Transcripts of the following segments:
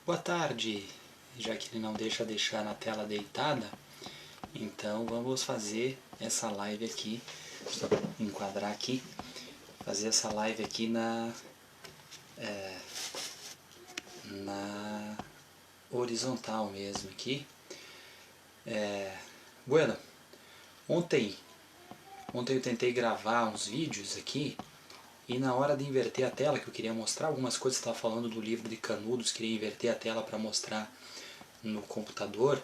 Boa tarde, já que ele não deixar na tela deitada, então vamos fazer essa live aqui, deixa eu enquadrar aqui, fazer essa live aqui na horizontal mesmo aqui. Bueno, ontem eu tentei gravar uns vídeos aqui e na hora de inverter a tela, que eu queria mostrar algumas coisas, estava falando do livro de Canudos, queria inverter a tela para mostrar no computador,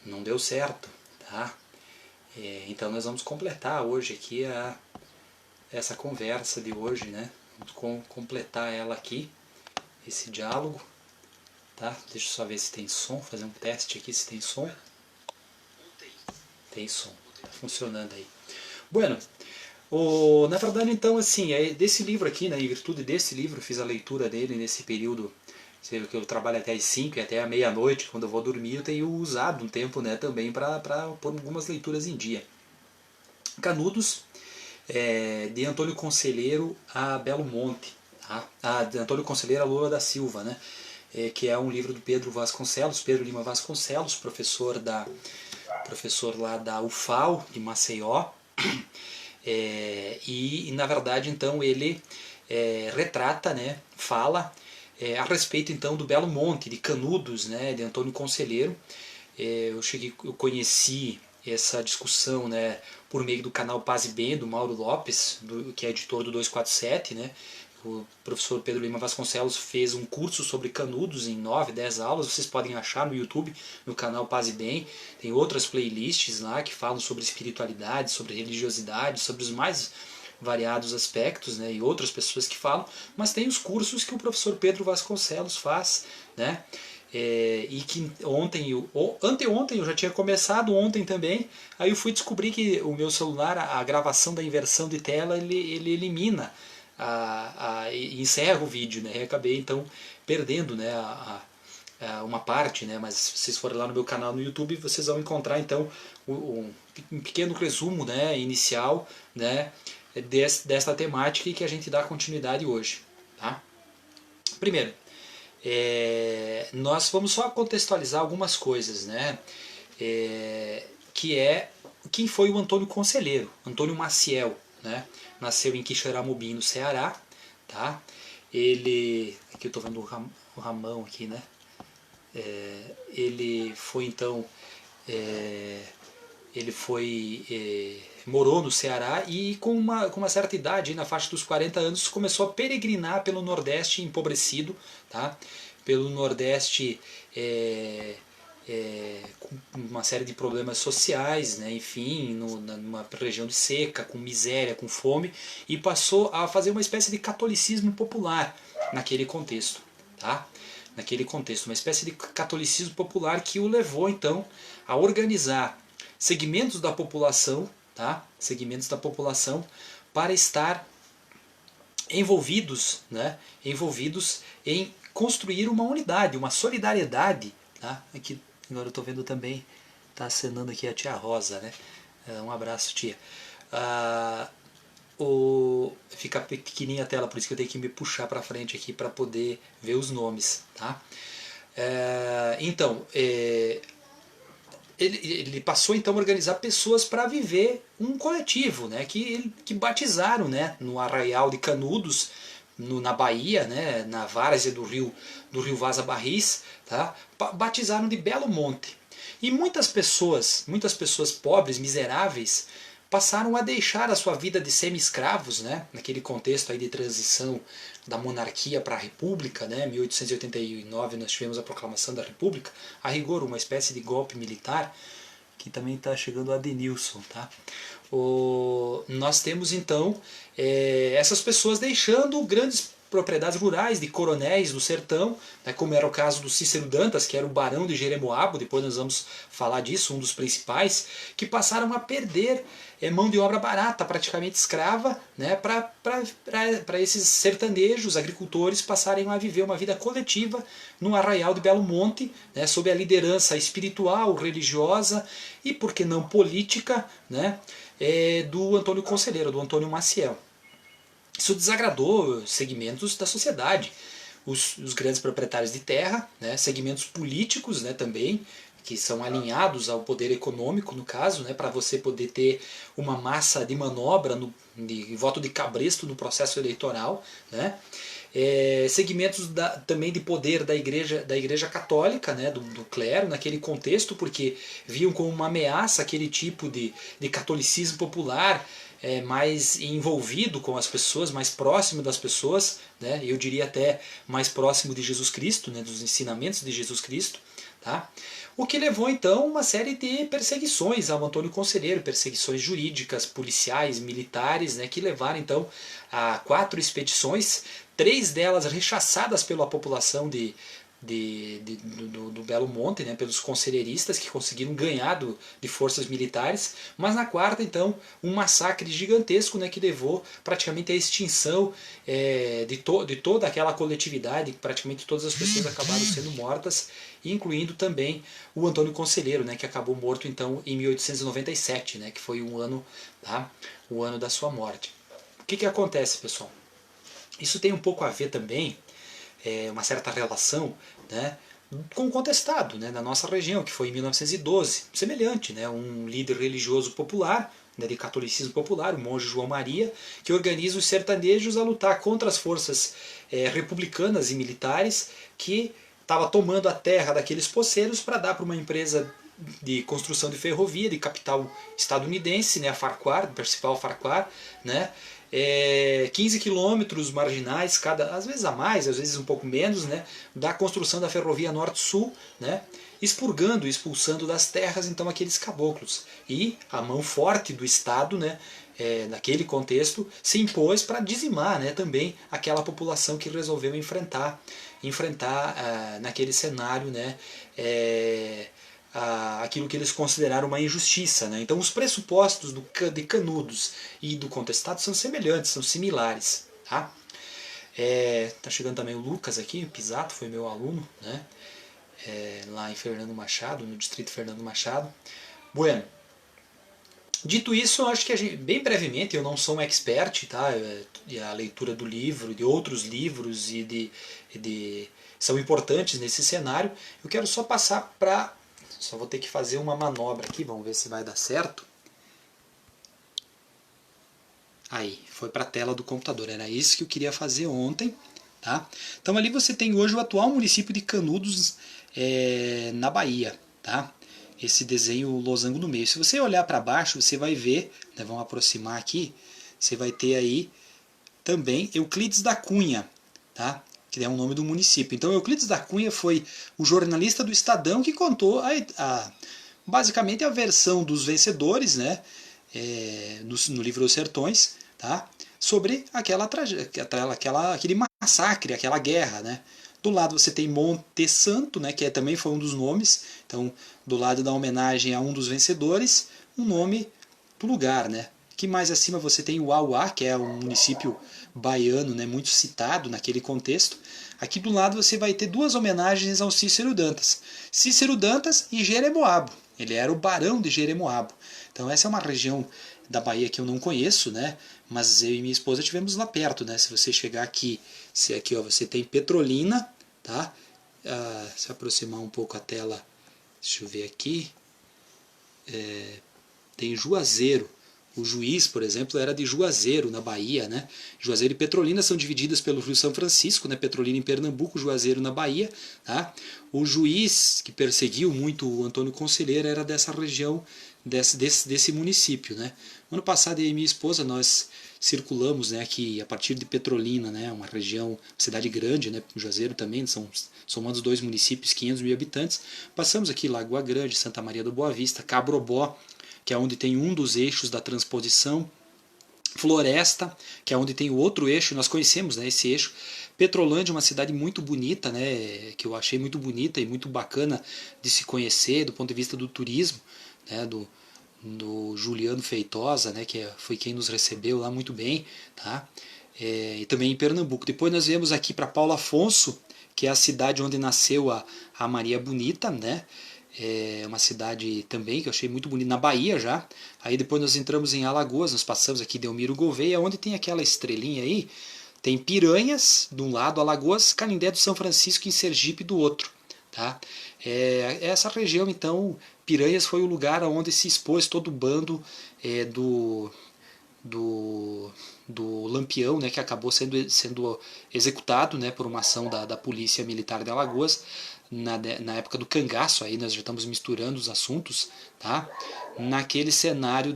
não deu certo, tá? Então nós vamos completar hoje aqui essa conversa de hoje, né? Vamos completar ela aqui, esse diálogo, tá? Deixa eu só ver se tem som, fazer um teste aqui se tem som. Tem som, tá funcionando aí. Bueno, na verdade então assim, desse livro aqui, né, em virtude desse livro, eu fiz a leitura dele nesse período que eu trabalho até às 5 e até a meia-noite, quando eu vou dormir, eu tenho usado um tempo, né, também para pôr algumas leituras em dia. Canudos, de Antônio Conselheiro a Belo Monte, tá? De Antônio Conselheiro a Lula da Silva, né? Que é um livro do Pedro Lima Vasconcelos, professor lá da UFAL de Maceió, e na verdade então ele retrata, né, fala a respeito então do Belo Monte, de Canudos, né, de Antônio Conselheiro. Eu conheci essa discussão, né, por meio do canal Paz e Bem, do Mauro Lopes, que é editor do 247, né. O professor Pedro Lima Vasconcelos fez um curso sobre Canudos em 9, 10 aulas, vocês podem achar no YouTube, no canal Paz e Bem. Tem outras playlists lá que falam sobre espiritualidade, sobre religiosidade, sobre os mais variados aspectos, né, e outras pessoas que falam, mas tem os cursos que o professor Pedro Vasconcelos faz, né, e que anteontem eu já tinha começado, ontem também, aí eu fui descobrir que o meu celular, a gravação da inversão de tela, ele elimina e encerra o vídeo, né, e acabei então perdendo, né, uma parte, né, mas se vocês forem lá no meu canal no YouTube, vocês vão encontrar então um pequeno resumo, né, inicial, né, desta temática e que a gente dá continuidade hoje, tá? Primeiro, nós vamos só contextualizar algumas coisas, né? Que é quem foi o Antônio Conselheiro, Antônio Maciel, né? Nasceu em Quixeramobim, no Ceará, tá? Ele, aqui eu estou vendo o Ramão aqui, né? Ele foi então, ele foi morou no Ceará e com uma certa idade, na faixa dos 40 anos, começou a peregrinar pelo Nordeste empobrecido, tá? Pelo Nordeste com uma série de problemas sociais, né? Enfim, numa região de seca, com miséria, com fome, e passou a fazer uma espécie de catolicismo popular naquele contexto, tá? Naquele contexto, uma espécie de catolicismo popular que o levou então a organizar segmentos da população, tá? Segmentos da população para estar envolvidos, né? Envolvidos em construir uma unidade, uma solidariedade, tá? Aqui agora eu estou vendo também, está acenando aqui a tia Rosa, né? Um abraço, tia. Fica pequenininha a tela, por isso que eu tenho que me puxar para frente aqui para poder ver os nomes, tá? Então, ele passou então a organizar pessoas para viver um coletivo, né, que batizaram, né, no Arraial de Canudos, na Bahia, né, na várzea do rio Vaza Barris, tá, batizaram de Belo Monte. E muitas pessoas pobres, miseráveis, passaram a deixar a sua vida de semi-escravos, né, naquele contexto aí de transição da monarquia para a república, né, 1889 nós tivemos a proclamação da república, a rigor uma espécie de golpe militar, que também está chegando a Denilson, tá? Nós temos então essas pessoas deixando grandes propriedades rurais de coronéis do sertão, né, como era o caso do Cícero Dantas, que era o barão de Jeremoabo, depois nós vamos falar disso, um dos principais, que passaram a perder mão de obra barata, praticamente escrava, né, para esses sertanejos, agricultores, passarem a viver uma vida coletiva no Arraial de Belo Monte, né, sob a liderança espiritual, religiosa e, por que não, política, né, do Antônio Conselheiro, do Antônio Maciel. Isso desagradou segmentos da sociedade. os grandes proprietários de terra, né, segmentos políticos, né, também, que são alinhados ao poder econômico, no caso, né, para você poder ter uma massa de manobra, de voto de cabresto no processo eleitoral, né, segmentos também de poder da igreja católica, né, do clero, naquele contexto, porque viam como uma ameaça aquele tipo de catolicismo popular, mais envolvido com as pessoas, mais próximo das pessoas, né, eu diria até mais próximo de Jesus Cristo, né, dos ensinamentos de Jesus Cristo. Tá? O que levou então a uma série de perseguições ao Antônio Conselheiro, perseguições jurídicas, policiais, militares, né, que levaram então a 4 expedições, 3 delas rechaçadas pela população do Belo Monte, né, pelos conselheiristas que conseguiram ganhar de forças militares, mas na 4ª então um massacre gigantesco, né, que levou praticamente à extinção de toda aquela coletividade, praticamente todas as pessoas acabaram sendo mortas, incluindo também o Antônio Conselheiro, né, que acabou morto então em 1897, né, que foi o ano da sua morte. O que acontece, pessoal? Isso tem um pouco a ver também, uma certa relação, né, com o contestado, né, na nossa região, que foi em 1912, semelhante, né, um líder religioso popular, né, de catolicismo popular, o monge João Maria, que organiza os sertanejos a lutar contra as forças republicanas e militares que estava tomando a terra daqueles poceiros para dar para uma empresa de construção de ferrovia de capital estadunidense, né, a Farquhar, Percival Farquhar, né, 15 quilômetros marginais, às vezes a mais, às vezes um pouco menos, né, da construção da ferrovia Norte-Sul, né, expulsando das terras então aqueles caboclos. E a mão forte do Estado, né, naquele contexto, se impôs para dizimar, né, também aquela população que resolveu enfrentar naquele cenário, né, aquilo que eles consideraram uma injustiça. Né? Então os pressupostos de Canudos e do contestado são semelhantes, são similares. Tá? Tá chegando também o Lucas aqui, o Pisato, foi meu aluno, né? Lá em Fernando Machado, no distrito Fernando Machado. Bueno, dito isso, eu acho que bem brevemente, eu não sou um expert, tá? A leitura do livro, de outros livros são importantes nesse cenário. Eu quero só passar para... Só vou ter que fazer uma manobra aqui, vamos ver se vai dar certo. Aí, foi para a tela do computador, era isso que eu queria fazer ontem. Tá? Então ali você tem hoje o atual município de Canudos, na Bahia. Tá? Esse desenho losango no meio. Se você olhar para baixo, você vai ver, né, vamos aproximar aqui, você vai ter aí também Euclides da Cunha, tá? Que é o nome do município. Então Euclides da Cunha foi o jornalista do Estadão que contou basicamente a versão dos vencedores, né, no livro Os Sertões, tá? Sobre aquele massacre, aquela guerra. Né? Do lado você tem Monte Santo, né, que também foi um dos nomes. Então, do lado da homenagem a um dos vencedores, um nome do lugar. Né? Que mais acima você tem o Uauá, que é um município baiano, né, muito citado naquele contexto. Aqui do lado você vai ter 2 homenagens ao Cícero Dantas. Cícero Dantas e Jeremoabo. Ele era o barão de Jeremoabo. Então essa é uma região da Bahia que eu não conheço, né? Mas eu e minha esposa estivemos lá perto, né? Se você chegar aqui, ó, você tem Petrolina, tá? Se aproximar um pouco a tela, deixa eu ver aqui. Tem Juazeiro. O Juiz, por exemplo, era de Juazeiro, na Bahia. Né? Juazeiro e Petrolina são divididas pelo Rio São Francisco, né? Petrolina em Pernambuco, Juazeiro na Bahia. Tá? O Juiz, que perseguiu muito o Antônio Conselheiro, era dessa região, desse município. Né? Ano passado, eu e minha esposa, nós circulamos, né, aqui a partir de Petrolina, né, uma região, cidade grande, né, Juazeiro também, somando os 2 municípios, 500 mil habitantes. Passamos aqui Lagoa Grande, Santa Maria do Boa Vista, Cabrobó, que é onde tem um dos eixos da transposição, Floresta, que é onde tem o outro eixo, nós conhecemos, né, esse eixo. Petrolândia, uma cidade muito bonita, né, que eu achei muito bonita e muito bacana de se conhecer do ponto de vista do turismo, né, do Juliano Feitosa, né, que foi quem nos recebeu lá muito bem, tá? E também em Pernambuco. Depois nós viemos aqui para Paulo Afonso, que é a cidade onde nasceu a Maria Bonita, né? Uma cidade também que eu achei muito bonita, na Bahia já. Aí depois nós entramos em Alagoas, nós passamos aqui Delmiro Gouveia, onde tem aquela estrelinha aí, Tem Piranhas de um lado, Alagoas, Canindé do São Francisco e Sergipe do outro. Tá? Essa região, então, Piranhas foi o lugar onde se expôs todo o bando do, do, do Lampião, né, que acabou sendo executado, né, por uma ação da Polícia Militar de Alagoas, na época do cangaço, aí nós já estamos misturando os assuntos, tá? naquele cenário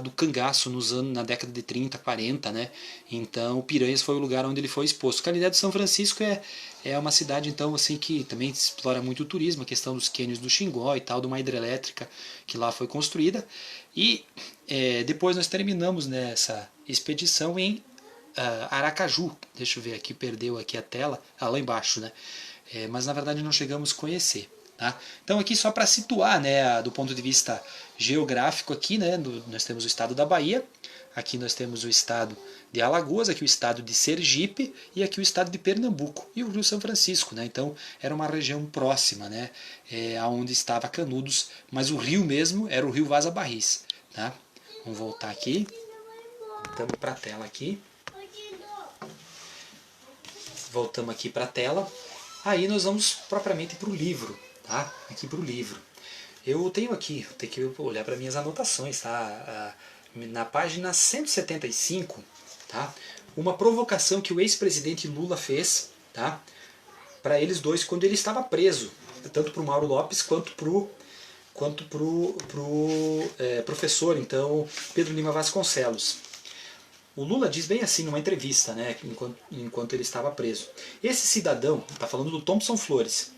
do cangaço na década de 30, 40, né? Então Piranhas foi o lugar onde ele foi exposto. Canindé de São Francisco é uma cidade, então, assim, que também explora muito o turismo, a questão dos cânions do Xingó e tal, de uma hidrelétrica que lá foi construída. E depois nós terminamos nessa expedição em Aracaju. Deixa eu ver aqui, perdeu aqui a tela, lá embaixo, né? Mas na verdade não chegamos a conhecer. Tá? Então aqui só para situar, né, do ponto de vista geográfico aqui, né, nós temos o estado da Bahia, aqui nós temos o estado de Alagoas, aqui o estado de Sergipe e aqui o estado de Pernambuco e o Rio São Francisco, né? Então era uma região próxima, né, aonde estava Canudos, mas o rio mesmo era o rio Vaza Barris, tá? Vamos voltar aqui, voltamos para a tela aqui, voltamos aqui para a tela, aí nós vamos propriamente para o livro. Tá? Aqui para o livro. Eu tenho que olhar para minhas anotações, tá? Na página 175, tá? Uma provocação que o ex-presidente Lula fez, tá? Para eles dois quando ele estava preso, tanto para o Mauro Lopes quanto pro professor, então, Pedro Lima Vasconcelos. O Lula diz bem assim numa entrevista, né, enquanto ele estava preso. Esse cidadão, está falando do Thomson Flores,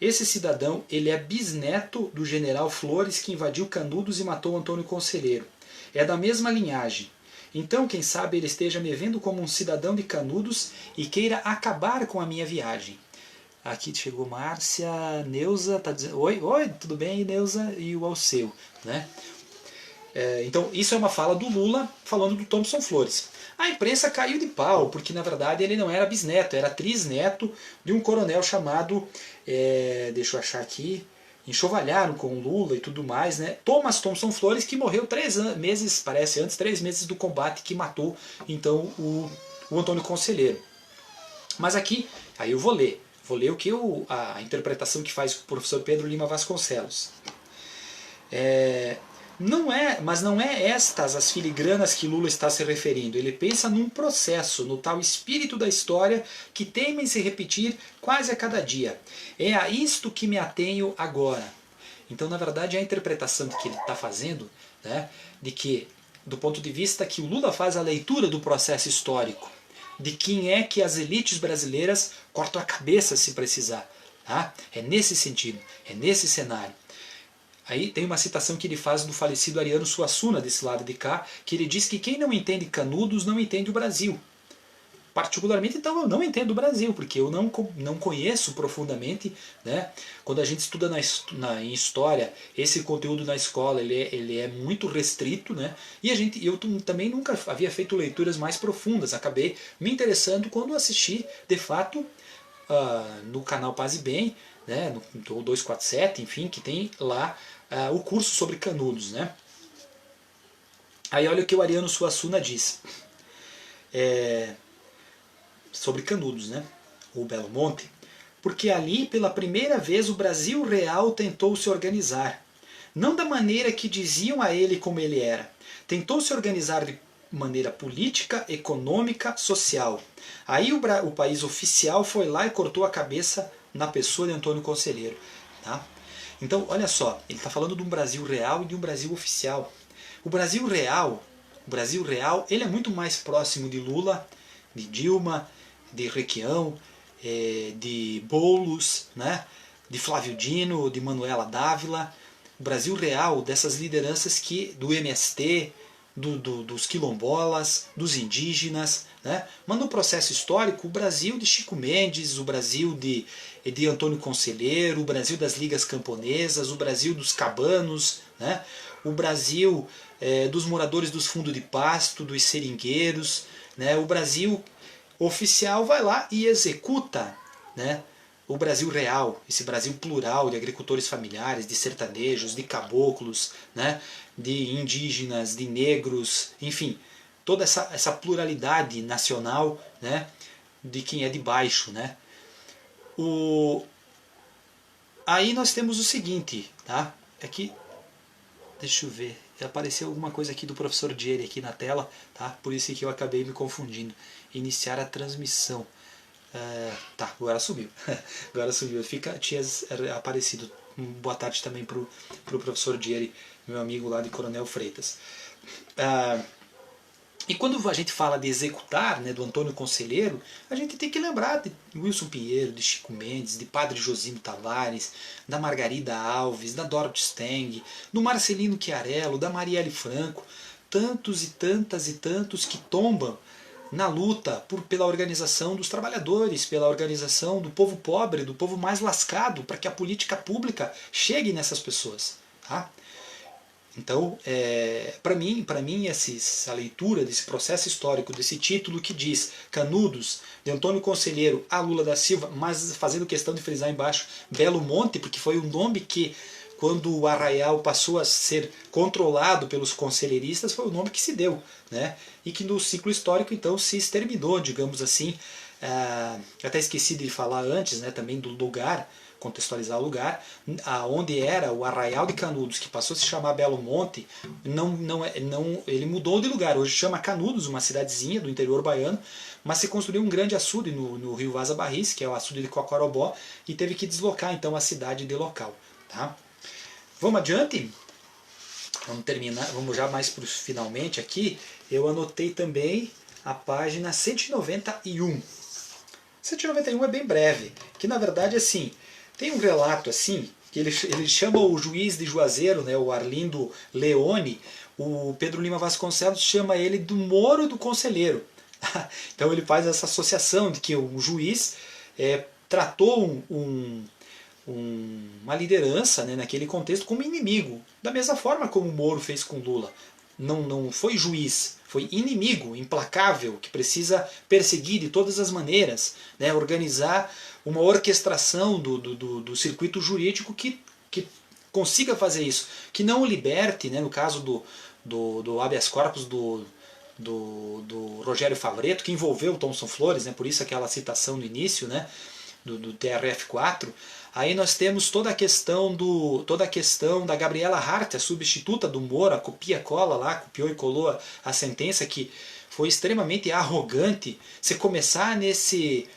esse cidadão, ele é bisneto do general Flores que invadiu Canudos e matou Antônio Conselheiro. É da mesma linhagem. Então, quem sabe ele esteja me vendo como um cidadão de Canudos e queira acabar com a minha viagem. Aqui chegou Márcia, Neuza, tá dizendo, oi, tudo bem, Neuza, e o Alceu, né? Então, isso é uma fala do Lula falando do Thomson Flores. A imprensa caiu de pau, porque na verdade ele não era bisneto, era trisneto de um coronel chamado, deixa eu achar aqui, enxovalharam com o Lula e tudo mais, né? Thomas Thomson Flores, que morreu 3 meses, parece antes, 3 meses do combate que matou então o Antônio Conselheiro. Mas aqui, aí eu vou ler o que a interpretação que faz o professor Pedro Lima Vasconcelos. Mas não é estas as filigranas que Lula está se referindo. Ele pensa num processo, no tal espírito da história que teima em se repetir quase a cada dia. É a isto que me atenho agora. Então, na verdade, a interpretação que ele está fazendo, né, de que, do ponto de vista que o Lula faz a leitura do processo histórico, de quem é que as elites brasileiras cortam a cabeça se precisar. Tá? É nesse sentido, é nesse cenário. Aí tem uma citação que ele faz do falecido Ariano Suassuna, desse lado de cá, que ele diz que quem não entende Canudos não entende o Brasil. Particularmente, então, eu não entendo o Brasil, porque eu não conheço profundamente, né? Quando a gente estuda em história, esse conteúdo na escola ele é muito restrito, né? E eu também nunca havia feito leituras mais profundas, acabei me interessando quando assisti, de fato, no canal Paz e Bem, né, no 247, enfim, que tem lá o curso sobre Canudos, né? Aí olha o que o Ariano Suassuna diz sobre Canudos, né? O Belo Monte. Porque ali, pela primeira vez, o Brasil real tentou se organizar. Não da maneira que diziam a ele como ele era. Tentou se organizar de maneira política, econômica, social. Aí o país oficial foi lá e cortou a cabeça na pessoa de Antônio Conselheiro. Tá? Então, olha só, ele está falando de um Brasil real e de um Brasil oficial. O Brasil real, ele é muito mais próximo de Lula, de Dilma, de Requião, de Boulos, né? De Flávio Dino, de Manuela Dávila. O Brasil real dessas lideranças do MST, dos quilombolas, dos indígenas, né? Mas no processo histórico, o Brasil de Chico Mendes, o Brasil de Antônio Conselheiro, o Brasil das ligas camponesas, o Brasil dos cabanos, né? O Brasil dos moradores dos fundos de pasto, dos seringueiros, né? O Brasil oficial vai lá e executa, né, o Brasil real, esse Brasil plural de agricultores familiares, de sertanejos, de caboclos, né, de indígenas, de negros, enfim, toda essa pluralidade nacional, né, de quem é de baixo, né. Aí nós temos o seguinte, tá? Aqui, deixa eu ver, apareceu alguma coisa aqui do professor Dieri aqui na tela, tá? Por isso que eu acabei me confundindo. Iniciar a transmissão. Tá, agora subiu. Agora subiu. Tinha aparecido. Boa tarde também pro professor Dieri, meu amigo lá de Coronel Freitas. E quando a gente fala de executar, né, do Antônio Conselheiro, a gente tem que lembrar de Wilson Pinheiro, de Chico Mendes, de Padre Josino Tavares, da Margarida Alves, da Dorothy Steng, do Marcelino Chiarello, da Marielle Franco, tantos e tantas e tantos que tombam na luta pela organização dos trabalhadores, pela organização do povo pobre, do povo mais lascado, para que a política pública chegue nessas pessoas. Tá? Então, para mim a leitura desse processo histórico, desse título que diz Canudos, de Antônio Conselheiro a Lula da Silva, mas fazendo questão de frisar embaixo Belo Monte, porque foi um nome que, quando o Arraial passou a ser controlado pelos conselheiristas, foi o nome que se deu, né? E que no ciclo histórico, então, se exterminou, digamos assim. Até esqueci de falar antes, né, também do lugar, contextualizar o lugar, onde era o Arraial de Canudos, que passou a se chamar Belo Monte, ele mudou de lugar. Hoje chama Canudos, uma cidadezinha do interior baiano, mas se construiu um grande açude no rio Vaza Barris, que é o açude de Cocorobó, e teve que deslocar então a cidade de local. Tá? Vamos adiante? Vamos terminar, vamos já mais para finalmente aqui. Eu anotei também a página 191. 191 é bem breve, que na verdade assim, tem um relato assim, que ele chama o juiz de Juazeiro, né, o Arlindo Leone, o Pedro Lima Vasconcelos chama ele do Moro do Conselheiro. Então ele faz essa associação de que o juiz tratou uma liderança, né, naquele contexto como inimigo, da mesma forma como o Moro fez com Lula. Não foi juiz, foi inimigo, implacável, que precisa perseguir de todas as maneiras, né, organizar uma orquestração do circuito jurídico que consiga fazer isso, que não o liberte, né, no caso do habeas corpus do Rogério Favretto, que envolveu o Thomson Flores, né, por isso aquela citação no início, né, do TRF4. Aí nós temos toda a questão da Gabriela Hart, a substituta do Moro, a copia-cola lá, copiou e colou a sentença, que foi extremamente arrogante. Se começar nesse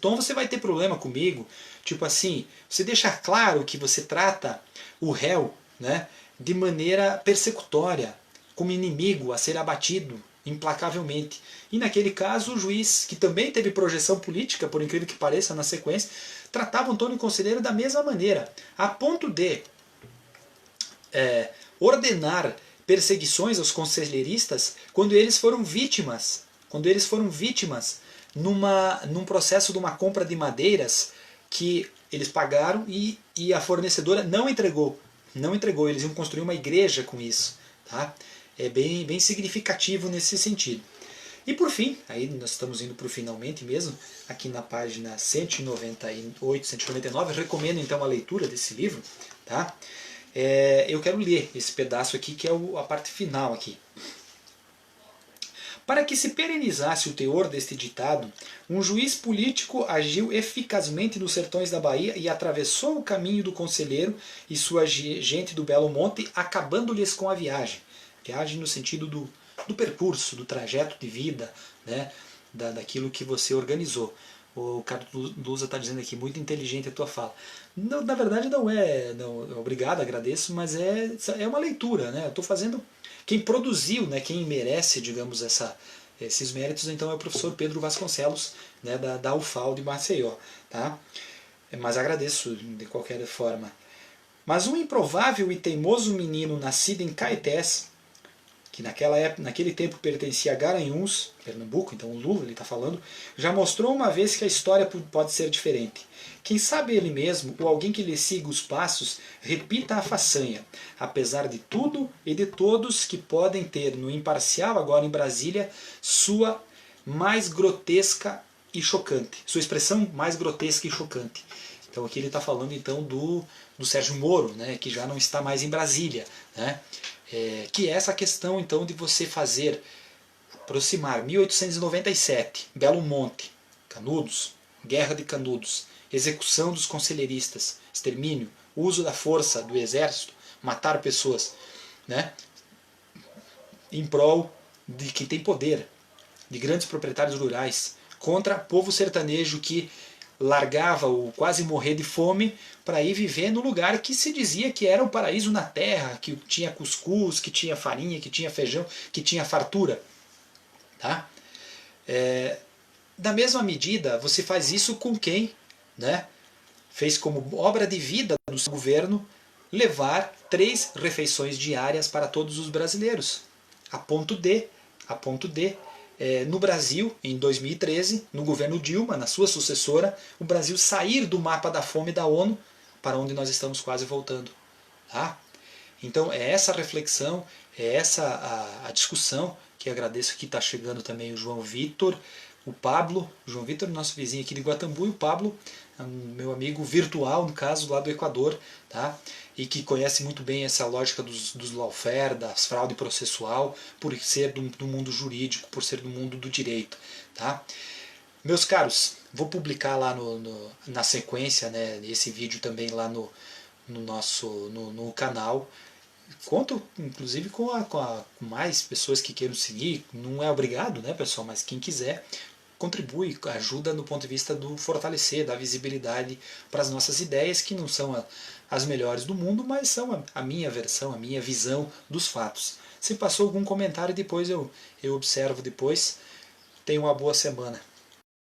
tom, você vai ter problema comigo. Tipo assim, você deixa claro que você trata o réu, né, de maneira persecutória, como inimigo a ser abatido implacavelmente. E naquele caso o juiz, que também teve projeção política, por incrível que pareça, na sequência, tratava Antônio Conselheiro da mesma maneira, a ponto de ordenar perseguições aos conselheiristas quando eles foram vítimas num processo de uma compra de madeiras que eles pagaram e a fornecedora não entregou. Eles iam construir uma igreja com isso. Tá? É bem significativo nesse sentido. E por fim, aí nós estamos indo para o finalmente mesmo, aqui na página 198, 199, recomendo então a leitura desse livro. Tá? Eu quero ler esse pedaço aqui, que é a parte final aqui. Para que se perenizasse o teor deste ditado, um juiz político agiu eficazmente nos sertões da Bahia e atravessou o caminho do conselheiro e sua gente do Belo Monte, acabando-lhes com a viagem. Viagem no sentido do percurso, do trajeto de vida, né, daquilo que você organizou. O Carlos Lusa está dizendo aqui, muito inteligente a tua fala. Não, na verdade não é, obrigado, agradeço, mas é uma leitura. Né? Eu estou fazendo... Quem produziu, né, quem merece, digamos, esses méritos, então é o professor Pedro Vasconcelos, né, da UFAL de Maceió. Tá? Mas agradeço de qualquer forma. Mas um improvável e teimoso menino nascido em Caetés, que naquele tempo pertencia a Garanhuns, Pernambuco, então o Lula ele está falando, já mostrou uma vez que a história pode ser diferente. Quem sabe ele mesmo, ou alguém que lhe siga os passos, repita a façanha, apesar de tudo e de todos que podem ter no imparcial agora em Brasília sua mais grotesca e chocante, sua expressão mais grotesca e chocante. Então aqui ele está falando então do Sérgio Moro, né, que já não está mais em Brasília, né? Que é essa questão então de você fazer Aproximar, 1897, Belo Monte, Canudos, Guerra de Canudos, execução dos conselheiristas, extermínio, uso da força do exército, matar pessoas, né, em prol de quem tem poder, de grandes proprietários rurais, contra povo sertanejo que largava o quase morrer de fome para ir viver no lugar que se dizia que era o paraíso na terra, que tinha cuscuz, que tinha farinha, que tinha feijão, que tinha fartura. Tá? Da mesma medida, você faz isso com quem, né, fez como obra de vida do seu governo levar 3 refeições diárias para todos os brasileiros. A ponto de no Brasil, em 2013, no governo Dilma, na sua sucessora, o Brasil sair do mapa da fome da ONU, para onde nós estamos quase voltando. Tá? Então é essa reflexão, é essa a discussão, que agradeço que está chegando também o João Vitor, o Pablo, o João Vitor, nosso vizinho aqui de Guatambu, e o Pablo, meu amigo virtual, no caso, lá do Equador, tá? E que conhece muito bem essa lógica dos lawfare, das fraude processual, por ser do mundo jurídico, por ser do mundo do direito. Tá? Meus caros, vou publicar lá na sequência, né, esse vídeo também lá no canal. Conto, inclusive, com mais pessoas que queiram seguir. Não é obrigado, né, pessoal? Mas quem quiser, contribui, ajuda no ponto de vista do fortalecer, da visibilidade para as nossas ideias, que não são as melhores do mundo, mas são a minha versão, a minha visão dos fatos. Se passou algum comentário, depois eu observo depois. Tenha uma boa semana.